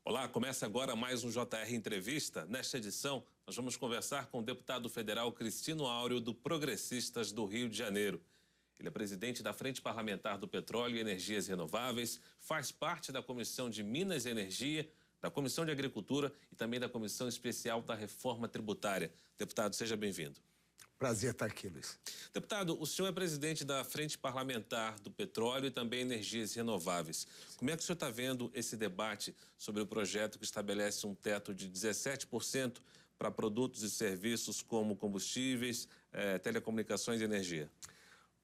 Olá, começa agora mais um JR Entrevista. Nesta edição, nós vamos conversar com o deputado federal Cristino Áureo, do Progressistas do Rio de Janeiro. Ele é presidente da Frente Parlamentar do Petróleo e Energias Renováveis, faz parte da Comissão de Minas e Energia, da Comissão de Agricultura e também da Comissão Especial da Reforma Tributária. Deputado, seja bem-vindo. Prazer estar aqui, Luiz. Deputado, o senhor é presidente da Frente Parlamentar do Petróleo e também Energias Renováveis. Como é que o senhor está vendo esse debate sobre o projeto que estabelece um teto de 17% para produtos e serviços como combustíveis, telecomunicações e energia?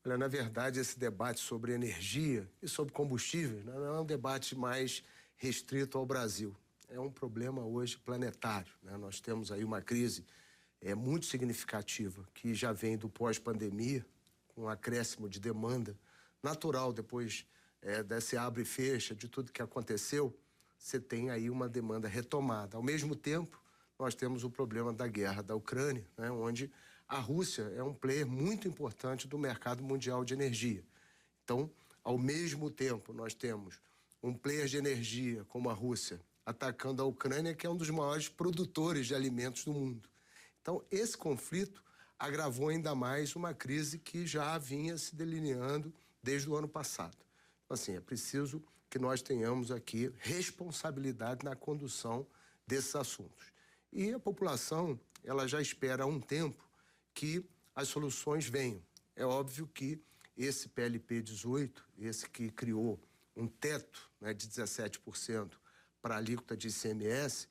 Olha, na verdade, esse debate sobre energia e sobre combustíveis não é um debate mais restrito ao Brasil. É um problema hoje planetário, né? Nós temos aí uma crise muito significativa, que já vem do pós-pandemia, com um acréscimo de demanda natural depois desse abre e fecha, de tudo que aconteceu, você tem aí uma demanda retomada. Ao mesmo tempo, nós temos o problema da guerra da Ucrânia, né, onde a Rússia é um player muito importante do mercado mundial de energia. Então, ao mesmo tempo, nós temos um player de energia como a Rússia atacando a Ucrânia, que é um dos maiores produtores de alimentos do mundo. Então, esse conflito agravou ainda mais uma crise que já vinha se delineando desde o ano passado. Então, assim, é preciso que nós tenhamos aqui responsabilidade na condução desses assuntos. E a população, ela já espera há um tempo que as soluções venham. É óbvio que esse PLP 18, esse que criou um teto, né, de 17% para a alíquota de ICMS,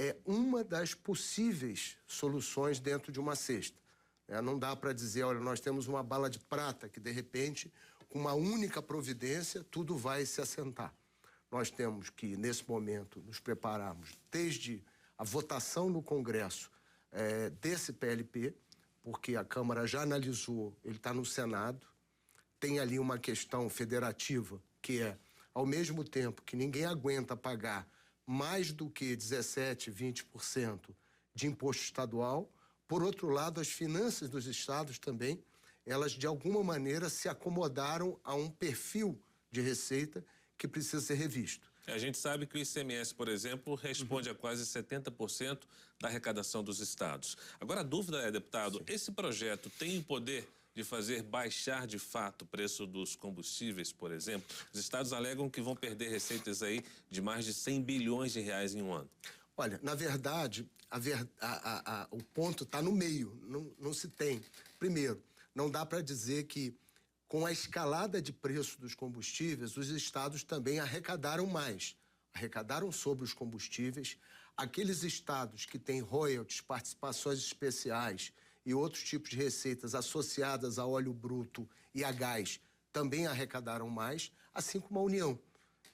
é uma das possíveis soluções dentro de uma cesta. Não dá para dizer, olha, nós temos uma bala de prata que, de repente, com uma única providência, tudo vai se assentar. Nós temos que, nesse momento, nos prepararmos desde a votação no Congresso desse PLP, porque a Câmara já analisou, ele está no Senado, tem ali uma questão federativa, que é, ao mesmo tempo que ninguém aguenta pagar mais do que 17%, 20% de imposto estadual. Por outro lado, as finanças dos estados também, elas de alguma maneira se acomodaram a um perfil de receita que precisa ser revisto. A gente sabe que o ICMS, por exemplo, responde a quase 70% da arrecadação dos estados. Agora, a dúvida é, deputado, sim, esse projeto tem o poder de fazer baixar de fato o preço dos combustíveis, por exemplo? Os estados alegam que vão perder receitas aí de mais de 100 bilhões de reais em um ano. Olha, na verdade, o ponto está no meio, não se tem. Primeiro, não dá para dizer que com a escalada de preço dos combustíveis, os estados também arrecadaram mais. Arrecadaram sobre os combustíveis. Aqueles estados que têm royalties, participações especiais e outros tipos de receitas associadas a óleo bruto e a gás também arrecadaram mais, assim como a União.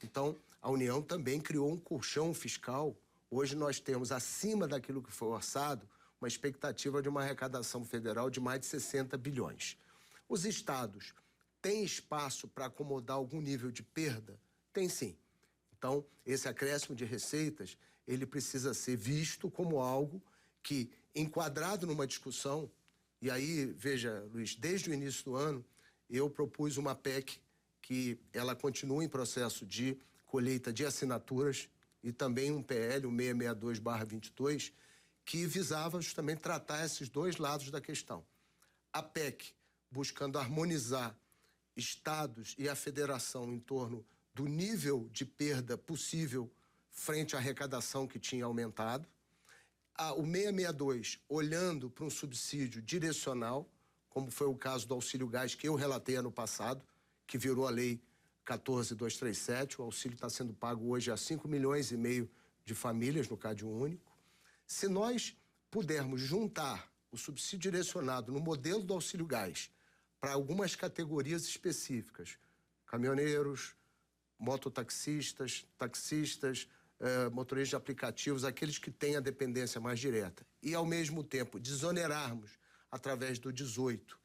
Então, a União também criou um colchão fiscal. Hoje nós temos, acima daquilo que foi orçado, uma expectativa de uma arrecadação federal de mais de 60 bilhões. Os estados têm espaço para acomodar algum nível de perda? Tem sim. Então, esse acréscimo de receitas, ele precisa ser visto como algo que, enquadrado numa discussão, e aí, veja, Luiz, desde o início do ano, eu propus uma PEC que ela continua em processo de colheita de assinaturas e também um PL, o 662/22, que visava justamente tratar esses dois lados da questão. A PEC buscando harmonizar estados e a federação em torno do nível de perda possível frente à arrecadação que tinha aumentado. O 662, olhando para um subsídio direcional, como foi o caso do auxílio gás que eu relatei ano passado, que virou a lei 14.237, o auxílio está sendo pago hoje a 5,5 milhões de famílias no Cade Único. Se nós pudermos juntar o subsídio direcionado no modelo do auxílio gás para algumas categorias específicas, caminhoneiros, mototaxistas, taxistas, motoristas de aplicativos, aqueles que têm a dependência mais direta, e ao mesmo tempo desonerarmos através do 18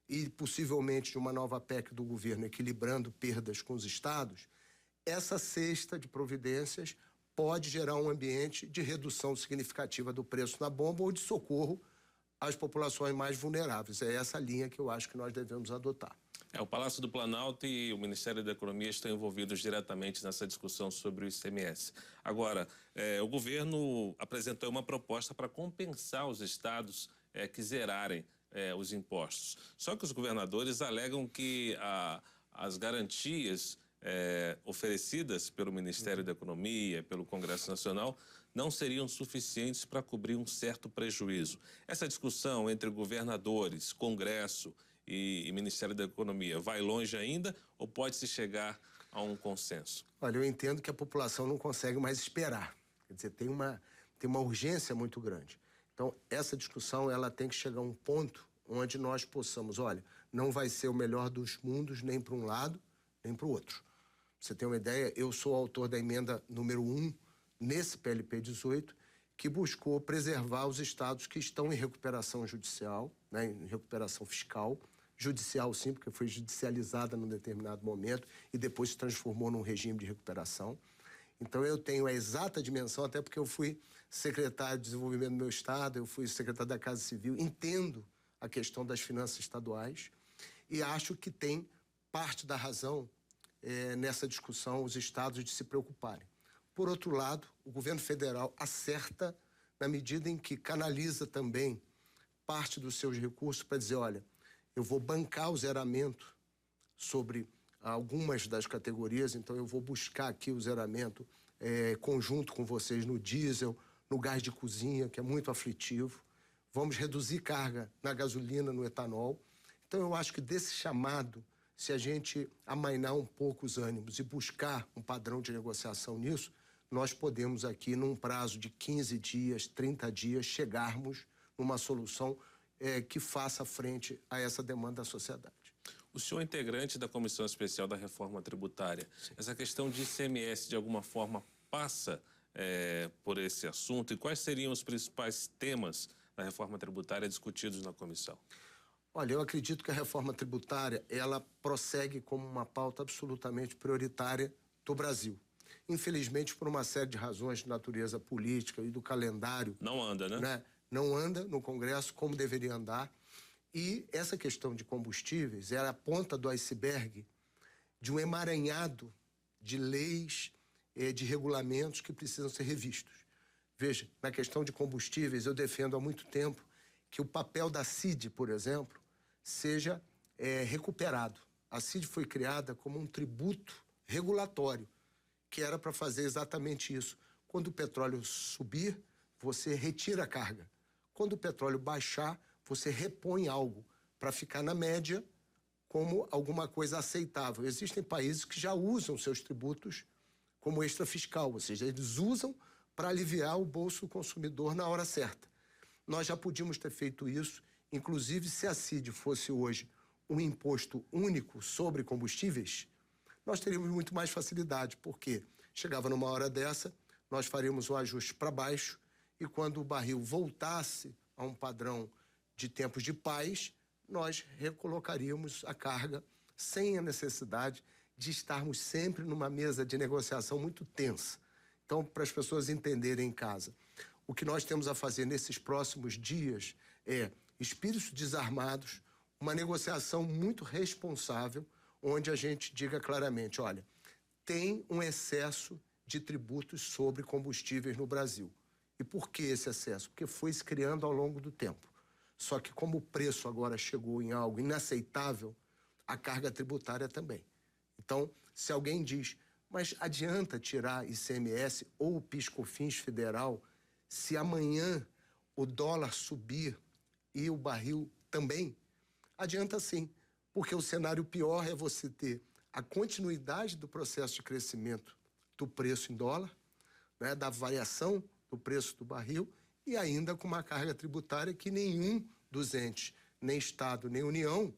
e possivelmente de uma nova PEC do governo equilibrando perdas com os estados, essa cesta de providências pode gerar um ambiente de redução significativa do preço na bomba ou de socorro às populações mais vulneráveis. É essa linha que eu acho que nós devemos adotar. O Palácio do Planalto e o Ministério da Economia estão envolvidos diretamente nessa discussão sobre o ICMS. Agora, o governo apresentou uma proposta para compensar os estados que zerarem os impostos. Só que os governadores alegam que as garantias oferecidas pelo Ministério da Economia, pelo Congresso Nacional, não seriam suficientes para cobrir um certo prejuízo. Essa discussão entre governadores, Congresso e Ministério da Economia vai longe ainda ou pode-se chegar a um consenso? Olha, eu entendo que a população não consegue mais esperar. Quer dizer, tem uma urgência muito grande. Então, essa discussão ela tem que chegar a um ponto onde nós possamos, olha, não vai ser o melhor dos mundos nem para um lado, nem para o outro. Pra você ter uma ideia, eu sou autor da emenda número 1 nesse PLP 18, que buscou preservar os estados que estão em recuperação judicial, né, em recuperação fiscal, judicial sim, porque foi judicializada num determinado momento e depois se transformou num regime de recuperação. Então eu tenho a exata dimensão, até porque eu fui secretário de desenvolvimento do meu estado, eu fui secretário da Casa Civil, entendo a questão das finanças estaduais e acho que tem parte da razão nessa discussão os estados de se preocuparem. Por outro lado, o governo federal acerta na medida em que canaliza também parte dos seus recursos para dizer, olha, eu vou bancar o zeramento sobre algumas das categorias, então eu vou buscar aqui o zeramento conjunto com vocês no diesel, no gás de cozinha, que é muito aflitivo. Vamos reduzir carga na gasolina, no etanol. Então eu acho que desse chamado, se a gente amainar um pouco os ânimos e buscar um padrão de negociação nisso, nós podemos aqui, num prazo de 15 dias, 30 dias, chegarmos numa solução que faça frente a essa demanda da sociedade. O senhor é integrante da Comissão Especial da Reforma Tributária. Sim. Essa questão de ICMS, de alguma forma, passa por esse assunto? E quais seriam os principais temas da reforma tributária discutidos na comissão? Olha, eu acredito que a reforma tributária, ela prossegue como uma pauta absolutamente prioritária do Brasil. Infelizmente, por uma série de razões de natureza política e do calendário... Não anda, né? Não anda no Congresso como deveria andar. E essa questão de combustíveis é a ponta do iceberg de um emaranhado de leis, de regulamentos que precisam ser revistos. Veja, na questão de combustíveis, eu defendo há muito tempo que o papel da CID, por exemplo, seja recuperado. A CID foi criada como um tributo regulatório, que era para fazer exatamente isso. Quando o petróleo subir, você retira a carga. Quando o petróleo baixar, você repõe algo para ficar na média como alguma coisa aceitável. Existem países que já usam seus tributos como extra fiscal, ou seja, eles usam para aliviar o bolso do consumidor na hora certa. Nós já podíamos ter feito isso, inclusive se a CID fosse hoje um imposto único sobre combustíveis, nós teríamos muito mais facilidade, porque chegava numa hora dessa, nós faríamos o ajuste para baixo e quando o barril voltasse a um padrão de tempos de paz, nós recolocaríamos a carga sem a necessidade de estarmos sempre numa mesa de negociação muito tensa. Então, para as pessoas entenderem em casa, o que nós temos a fazer nesses próximos dias é espíritos desarmados, uma negociação muito responsável, onde a gente diga claramente, olha, tem um excesso de tributos sobre combustíveis no Brasil. E por que esse excesso? Porque foi se criando ao longo do tempo. Só que como o preço agora chegou em algo inaceitável, a carga tributária também. Então, se alguém diz, mas adianta tirar ICMS ou o PIS/COFINS federal se amanhã o dólar subir e o barril também? Adianta sim, porque o cenário pior é você ter a continuidade do processo de crescimento do preço em dólar, né, da variação do preço do barril e ainda com uma carga tributária que nenhum dos entes, nem Estado, nem União,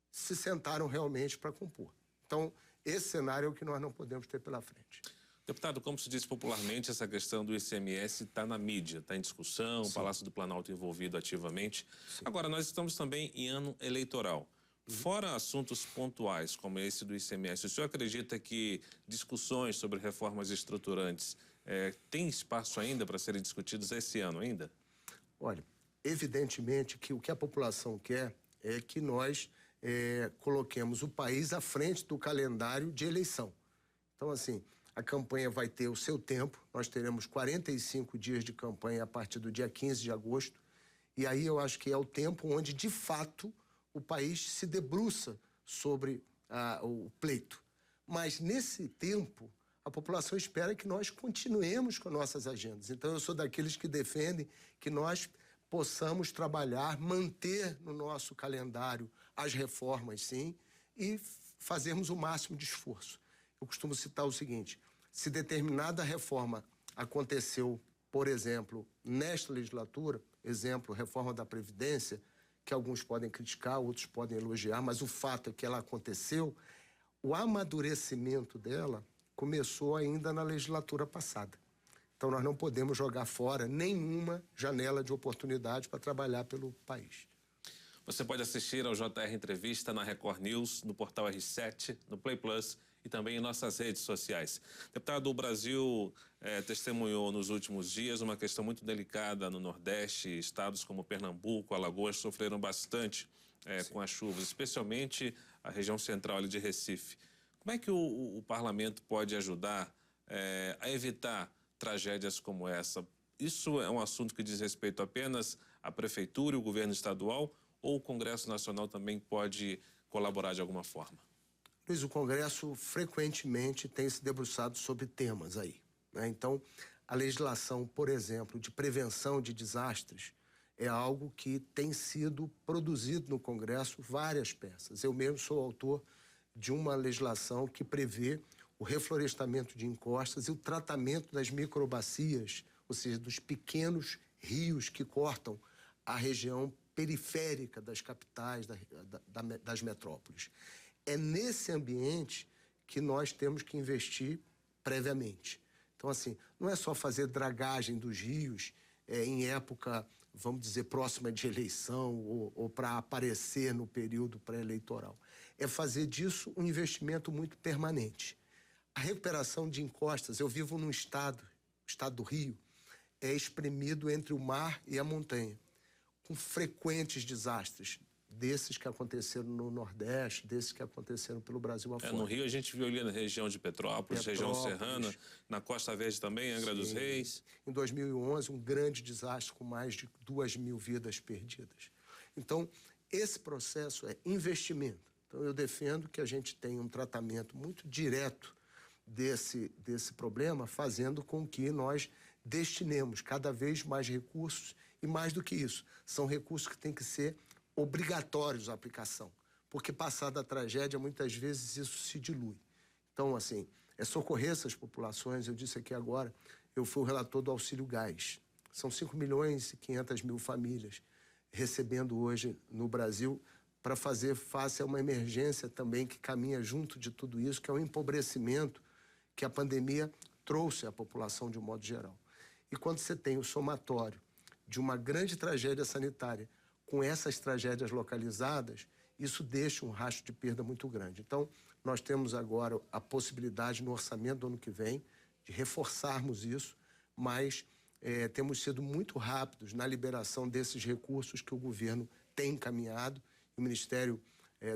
se sentaram realmente para compor. Então, esse cenário é o que nós não podemos ter pela frente. Deputado, como se diz popularmente, essa questão do ICMS está na mídia, está em discussão, o Palácio do Planalto envolvido ativamente. Sim. Agora, nós estamos também em ano eleitoral. Fora assuntos pontuais, como esse do ICMS, o senhor acredita que discussões sobre reformas estruturantes tem espaço ainda para serem discutidos esse ano ainda? Olha, evidentemente que o que a população quer é que nós coloquemos o país à frente do calendário de eleição. Então, assim, a campanha vai ter o seu tempo, nós teremos 45 dias de campanha a partir do dia 15 de agosto, e aí eu acho que é o tempo onde, de fato, o país se debruça sobre o pleito. Mas, nesse tempo, a população espera que nós continuemos com nossas agendas. Então, eu sou daqueles que defendem que nós possamos trabalhar, manter no nosso calendário as reformas, sim, e fazermos o máximo de esforço. Eu costumo citar o seguinte: se determinada reforma aconteceu, por exemplo, nesta legislatura, exemplo, reforma da Previdência, que alguns podem criticar, outros podem elogiar, mas o fato é que ela aconteceu, o amadurecimento dela começou ainda na legislatura passada. Então, nós não podemos jogar fora nenhuma janela de oportunidade para trabalhar pelo país. Você pode assistir ao JR Entrevista na Record News, no portal R7, no Play Plus e também em nossas redes sociais. Deputado, o Brasil testemunhou nos últimos dias uma questão muito delicada no Nordeste. Estados como Pernambuco, Alagoas sofreram bastante com as chuvas, especialmente a região central ali de Recife. Como é que o parlamento pode ajudar a evitar tragédias como essa? Isso é um assunto que diz respeito apenas à prefeitura e ao governo estadual, ou o Congresso Nacional também pode colaborar de alguma forma? Luiz, o Congresso frequentemente tem se debruçado sobre temas aí, né? Então, a legislação, por exemplo, de prevenção de desastres é algo que tem sido produzido no Congresso, várias peças. Eu mesmo sou autor de uma legislação que prevê o reflorestamento de encostas e o tratamento das microbacias, ou seja, dos pequenos rios que cortam a região periférica das capitais, das metrópoles. É nesse ambiente que nós temos que investir previamente. Então, assim, não é só fazer dragagem dos rios em época, vamos dizer, próxima de eleição ou para aparecer no período pré-eleitoral. É fazer disso um investimento muito permanente. A recuperação de encostas, eu vivo num estado, o estado do Rio, é espremido entre o mar e a montanha, com frequentes desastres, desses que aconteceram no Nordeste, desses que aconteceram pelo Brasil afora. No Rio a gente viu ali na região de Petrópolis, região serrana, na Costa Verde também, Angra dos Reis. Em 2011, um grande desastre com mais de 2.000 vidas perdidas. Então, esse processo é investimento. Então, eu defendo que a gente tenha um tratamento muito direto desse problema, fazendo com que nós destinemos cada vez mais recursos, e mais do que isso, são recursos que têm que ser obrigatórios à aplicação, porque passada a tragédia, muitas vezes isso se dilui. Então, assim, é socorrer essas populações. Eu disse aqui agora, eu fui o relator do Auxílio Gás. São 5.500.000 famílias recebendo hoje no Brasil para fazer face a uma emergência também que caminha junto de tudo isso, que é o empobrecimento que a pandemia trouxe à população de um modo geral. E quando você tem o somatório de uma grande tragédia sanitária com essas tragédias localizadas, isso deixa um rastro de perda muito grande. Então, nós temos agora a possibilidade no orçamento do ano que vem de reforçarmos isso, mas temos sido muito rápidos na liberação desses recursos que o governo tem encaminhado. O Ministério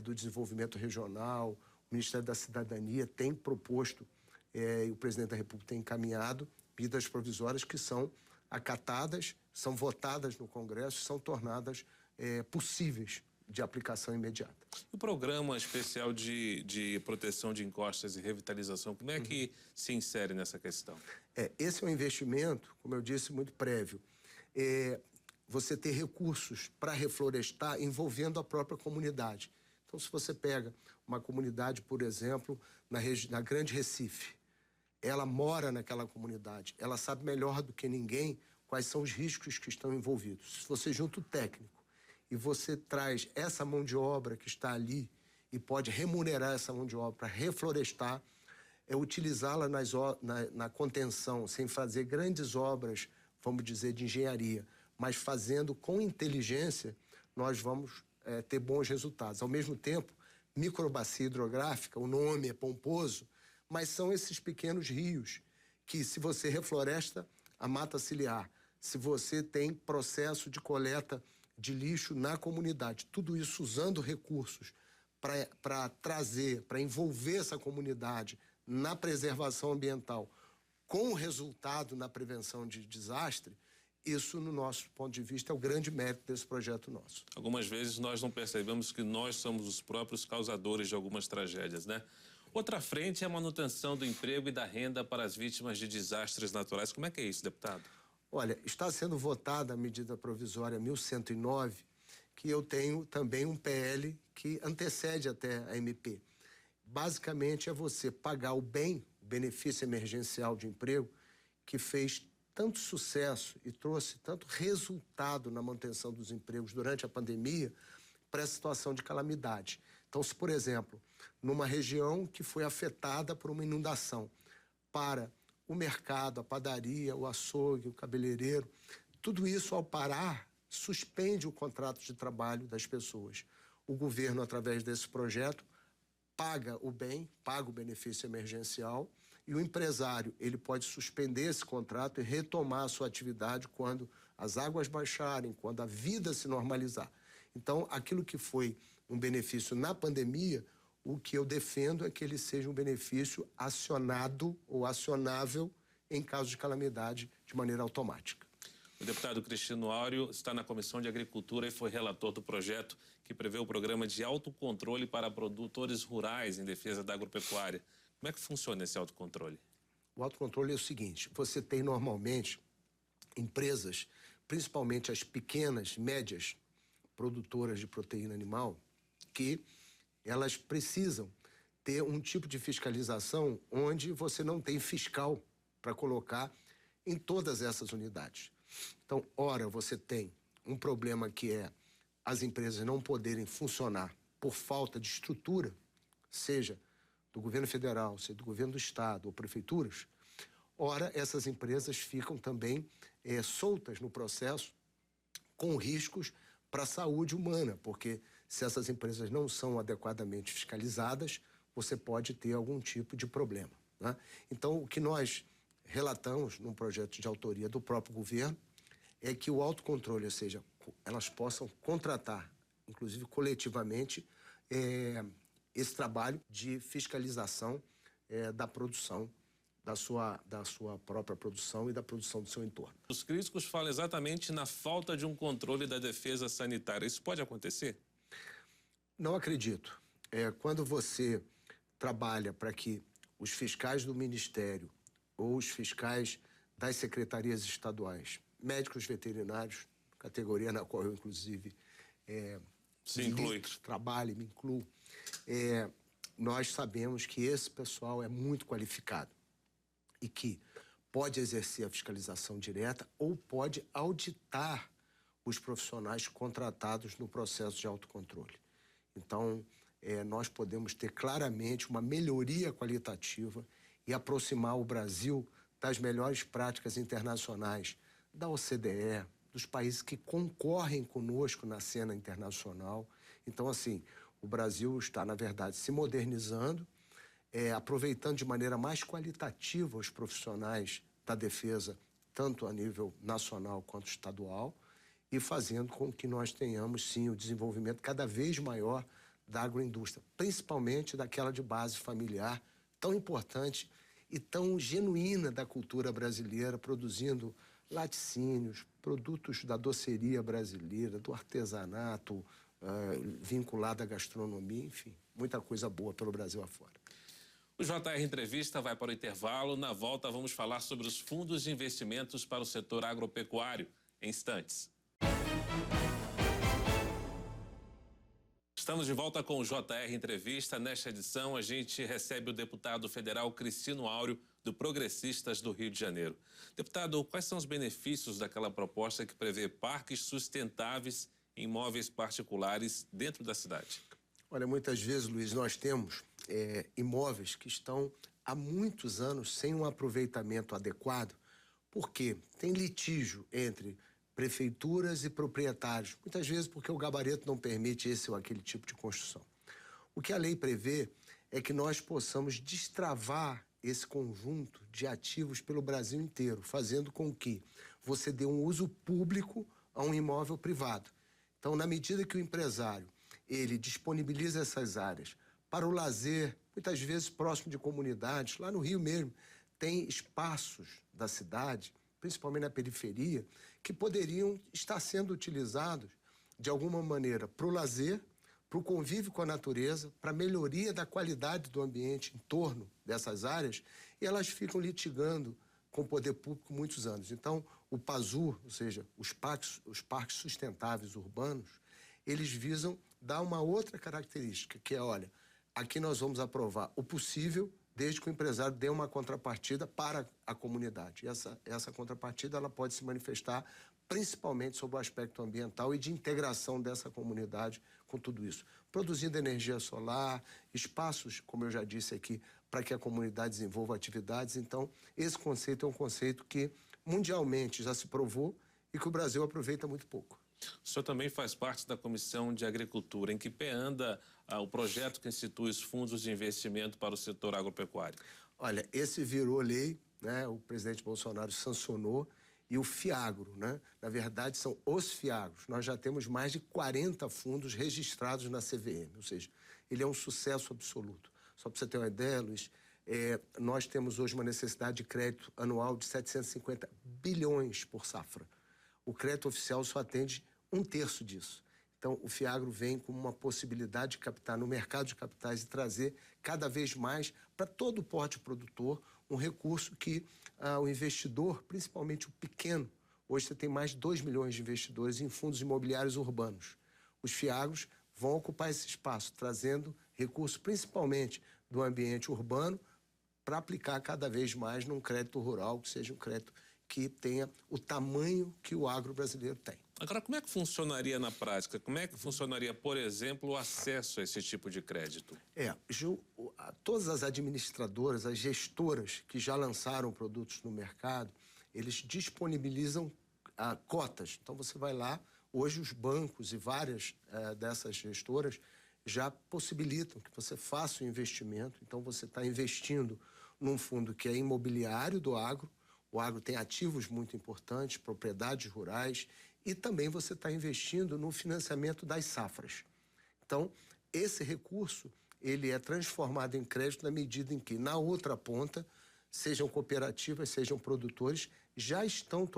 do Desenvolvimento Regional, o Ministério da Cidadania tem proposto, e o Presidente da República tem encaminhado medidas provisórias que são acatadas, são votadas no Congresso, são tornadas possíveis de aplicação imediata. O programa especial de proteção de encostas e revitalização, como é que se insere nessa questão? Esse é um investimento, como eu disse, muito prévio. Você ter recursos para reflorestar envolvendo a própria comunidade. Então, se você pega uma comunidade, por exemplo, na Grande Recife, ela mora naquela comunidade, ela sabe melhor do que ninguém quais são os riscos que estão envolvidos. Se você junta o técnico e você traz essa mão de obra que está ali e pode remunerar essa mão de obra para reflorestar, utilizá-la na contenção, sem fazer grandes obras, vamos dizer, de engenharia, mas fazendo com inteligência, nós vamos ter bons resultados. Ao mesmo tempo, microbacia hidrográfica, o nome é pomposo, mas são esses pequenos rios que, se você refloresta a mata ciliar, se você tem processo de coleta de lixo na comunidade, tudo isso usando recursos para trazer, para envolver essa comunidade na preservação ambiental com resultado na prevenção de desastre, isso, no nosso ponto de vista, é o grande mérito desse projeto nosso. Algumas vezes nós não percebemos que nós somos os próprios causadores de algumas tragédias, né? Outra frente é a manutenção do emprego e da renda para as vítimas de desastres naturais. Como é que é isso, deputado? Olha, está sendo votada a medida provisória 1109, que eu tenho também um PL que antecede até a MP. Basicamente é você pagar o bem, o benefício emergencial de emprego, que fez tanto sucesso e trouxe tanto resultado na manutenção dos empregos durante a pandemia para essa situação de calamidade. Então, se, por exemplo, numa região que foi afetada por uma inundação, para o mercado, a padaria, o açougue, o cabeleireiro, tudo isso, ao parar, suspende o contrato de trabalho das pessoas. O governo, através desse projeto, paga o bem, paga o benefício emergencial, e o empresário ele pode suspender esse contrato e retomar a sua atividade quando as águas baixarem, quando a vida se normalizar. Então, aquilo que foi um benefício na pandemia, o que eu defendo é que ele seja um benefício acionado ou acionável em caso de calamidade de maneira automática. O deputado Cristino Áureo está na Comissão de Agricultura e foi relator do projeto que prevê o programa de autocontrole para produtores rurais em defesa da agropecuária. Como é que funciona esse autocontrole? O autocontrole é o seguinte: você tem normalmente empresas, principalmente as pequenas, médias produtoras de proteína animal, que elas precisam ter um tipo de fiscalização onde você não tem fiscal para colocar em todas essas unidades. Então, ora, você tem um problema que é as empresas não poderem funcionar por falta de estrutura, seja do governo federal, seja do governo do estado ou prefeituras. Ora, essas empresas ficam também soltas no processo com riscos para a saúde humana, porque se essas empresas não são adequadamente fiscalizadas, você pode ter algum tipo de problema, né? Então, o que nós relatamos num projeto de autoria do próprio governo é que o autocontrole, ou seja, elas possam contratar, inclusive coletivamente, esse trabalho de fiscalização da produção, da sua própria produção e da produção do seu entorno. Os críticos falam exatamente na falta de um controle da defesa sanitária. Isso pode acontecer? Não acredito. Quando você trabalha para que os fiscais do Ministério ou os fiscais das secretarias estaduais, médicos veterinários, categoria na qual eu, inclusive, trabalho, me incluo, nós sabemos que esse pessoal é muito qualificado e que pode exercer a fiscalização direta ou pode auditar os profissionais contratados no processo de autocontrole. Então, nós podemos ter claramente uma melhoria qualitativa e aproximar o Brasil das melhores práticas internacionais, da OCDE, dos países que concorrem conosco na cena internacional. Então, assim, o Brasil está, na verdade, se modernizando, aproveitando de maneira mais qualitativa os profissionais da defesa, tanto a nível nacional quanto estadual, e fazendo com que nós tenhamos, sim, o desenvolvimento cada vez maior da agroindústria, principalmente daquela de base familiar, tão importante e tão genuína da cultura brasileira, produzindo laticínios, produtos da doceria brasileira, do artesanato, vinculado à gastronomia, enfim, muita coisa boa pelo Brasil afora. O JR Entrevista vai para o intervalo. Na volta, vamos falar sobre os fundos de investimentos para o setor agropecuário. Em instantes. Estamos de volta com o JR Entrevista. Nesta edição, a gente recebe o deputado federal Cristino Áureo, do Progressistas do Rio de Janeiro. Deputado, quais são os benefícios daquela proposta que prevê parques sustentáveis em imóveis particulares dentro da cidade? Olha, muitas vezes, Luiz, nós temos imóveis que estão há muitos anos sem um aproveitamento adequado, porque tem litígio entre prefeituras e proprietários, muitas vezes porque o gabarito não permite esse ou aquele tipo de construção. O que a lei prevê é que nós possamos destravar esse conjunto de ativos pelo Brasil inteiro, fazendo com que você dê um uso público a um imóvel privado. Então, na medida que o empresário ele disponibiliza essas áreas para o lazer, muitas vezes próximo de comunidades, lá no Rio mesmo, tem espaços da cidade, principalmente na periferia, que poderiam estar sendo utilizados de alguma maneira para o lazer, para o convívio com a natureza, para a melhoria da qualidade do ambiente em torno dessas áreas, e elas ficam litigando com o poder público muitos anos. Então, o PASU, ou seja, os parques sustentáveis urbanos, eles visam dar uma outra característica, que é, olha, aqui nós vamos aprovar o possível, desde que o empresário dê uma contrapartida para a comunidade. E essa contrapartida ela pode se manifestar principalmente sobre o aspecto ambiental e de integração dessa comunidade com tudo isso. Produzindo energia solar, espaços, como eu já disse aqui, para que a comunidade desenvolva atividades. Então, esse conceito é um conceito que mundialmente já se provou e que o Brasil aproveita muito pouco. O senhor também faz parte da Comissão de Agricultura. Em que pé anda o projeto que institui os fundos de investimento para o setor agropecuário? Olha, esse virou lei, né? O presidente Bolsonaro sancionou, e o FIAGRO, né? Na verdade, são os FIAGROS. Nós já temos mais de 40 fundos registrados na CVM, ou seja, ele é um sucesso absoluto. Só para você ter uma ideia, Luiz, nós temos hoje uma necessidade de crédito anual de 750 bilhões por safra. O crédito oficial só atende 1/3 disso. Então, o FIAGRO vem com uma possibilidade de captar no mercado de capitais e trazer cada vez mais para todo o porte produtor um recurso que o investidor, principalmente o pequeno, hoje você tem mais de 2 milhões de investidores em fundos imobiliários urbanos. Os FIAGROS vão ocupar esse espaço, trazendo recursos principalmente do ambiente urbano para aplicar cada vez mais num crédito rural, que seja um crédito que tenha o tamanho que o agro brasileiro tem. Agora, como é que funcionaria na prática? Como é que funcionaria, por exemplo, o acesso a esse tipo de crédito? Todas as administradoras, as gestoras que já lançaram produtos no mercado, eles disponibilizam cotas. Então, você vai lá, hoje os bancos e várias dessas gestoras já possibilitam que você faça o investimento. Então, você está investindo num fundo que é imobiliário do agro. O agro tem ativos muito importantes, propriedades rurais, e também você está investindo no financiamento das safras. Então, esse recurso, ele é transformado em crédito na medida em que, na outra ponta, sejam cooperativas, sejam produtores, já estão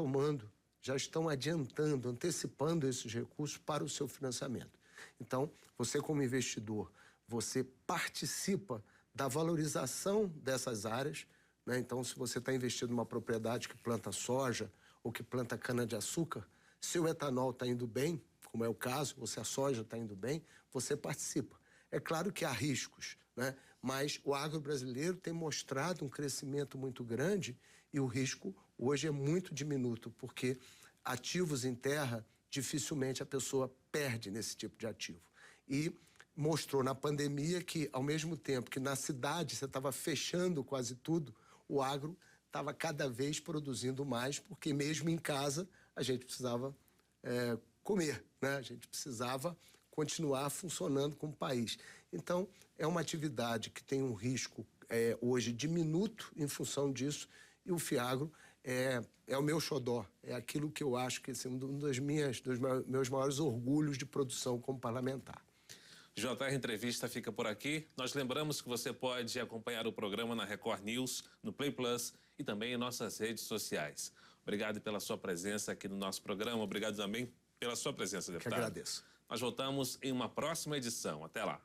adiantando, antecipando esses recursos para o seu financiamento. Então, você como investidor, você participa da valorização dessas áreas, né? Então, se você está investindo numa propriedade que planta soja ou que planta cana-de-açúcar, se o etanol está indo bem, como é o caso, ou se a soja está indo bem, você participa. É claro que há riscos, né? Mas o agro brasileiro tem mostrado um crescimento muito grande e o risco hoje é muito diminuto, porque ativos em terra, dificilmente a pessoa perde nesse tipo de ativo. E mostrou na pandemia que, ao mesmo tempo que na cidade você estava fechando quase tudo, o agro estava cada vez produzindo mais, porque mesmo em casa a gente precisava comer, né? A gente precisava continuar funcionando como país. Então, é uma atividade que tem um risco hoje diminuto em função disso, e o FIAGRO é o meu xodó, é aquilo que eu acho que é um dos meus maiores orgulhos de produção como parlamentar. JR Entrevista fica por aqui. Nós lembramos que você pode acompanhar o programa na Record News, no Play Plus e também em nossas redes sociais. Obrigado pela sua presença aqui no nosso programa. Obrigado também pela sua presença, deputado. Que agradeço. Nós voltamos em uma próxima edição. Até lá.